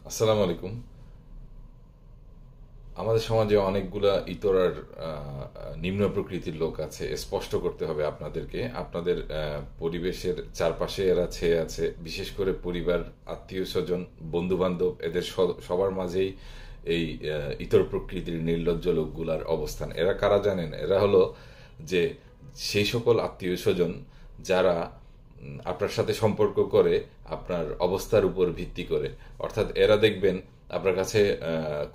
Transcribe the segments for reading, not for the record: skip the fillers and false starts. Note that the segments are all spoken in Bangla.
আসসালামু আলাইকুম। আমাদের সমাজে অনেকগুলা ইতরার নিম্ন প্রকৃতির লোক আছে। স্পষ্ট করতে হবে আপনাদেরকে, আপনাদের পরিবেশের চারপাশে এরা ছেয়ে আছে। বিশেষ করে পরিবার, আত্মীয় স্বজন, বন্ধু বান্ধব, এদের সবার মাঝেই এই ইতর প্রকৃতির নির্লজ্জ লোকগুলার অবস্থান। এরা কারা জানেন? এরা হলো যে সেই সকল আত্মীয় স্বজন যারা আপনার সাথে সম্পর্ক করে আপনার অবস্থার উপর ভিত্তি করে। অর্থাৎ এরা দেখবেন আপনার কাছে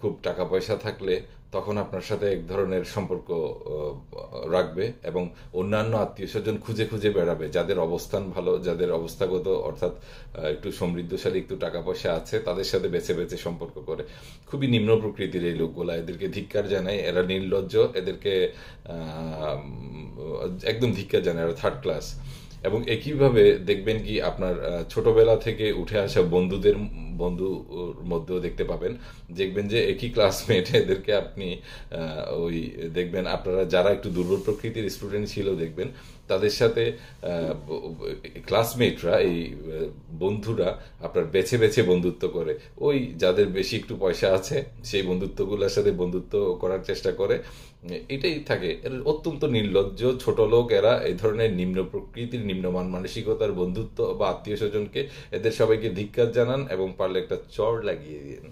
খুব টাকা পয়সা থাকলে তখন আপনার সাথে এক ধরনের সম্পর্ক রাখবে, এবং অন্যান্য আত্মীয় স্বজন খুঁজে খুঁজে বেড়াবে যাদের অবস্থান ভালো, যাদের অবস্থাগত অর্থাৎ একটু সমৃদ্ধশালী, একটু টাকা পয়সা আছে, তাদের সাথে বেছে বেছে সম্পর্ক করে। খুবই নিম্ন প্রকৃতির এই লোকগুলা, এদেরকে ধিক্কার জানায়। এরা নির্লজ্জ, এদেরকে একদম ধিক্কার জানায়। এরা থার্ড ক্লাস। এবং একইভাবে দেখবেন কি আপনার ছোটবেলা থেকে উঠে আসা বন্ধুর মধ্যেও দেখতে পাবেন। দেখবেন যে একই ক্লাসমেট, এদেরকে আপনি ওই দেখবেন আপনারা যারা একটু দুর্বল প্রকৃতির স্টুডেন্ট ছিল দেখবেন তাদের সাথে ক্লাসমেটরা, এই বন্ধুরা আপনার বেছে বেছে বন্ধুত্ব করে। ওই যাদের বেশি একটু পয়সা আছে সেই বন্ধুত্বগুলোর সাথে বন্ধুত্ব করার চেষ্টা করে। এটাই থাকে। এর অত্যন্ত নির্লজ্জ ছোট লোক এরা। এই ধরনের নিম্ন প্রকৃতির, নিম্নমান মানসিকতার বন্ধুত্ব বা আত্মীয় স্বজনকে, এদের সবাইকে ধিক্কার জানান এবং পারলে একটা চড় লাগিয়ে দিন।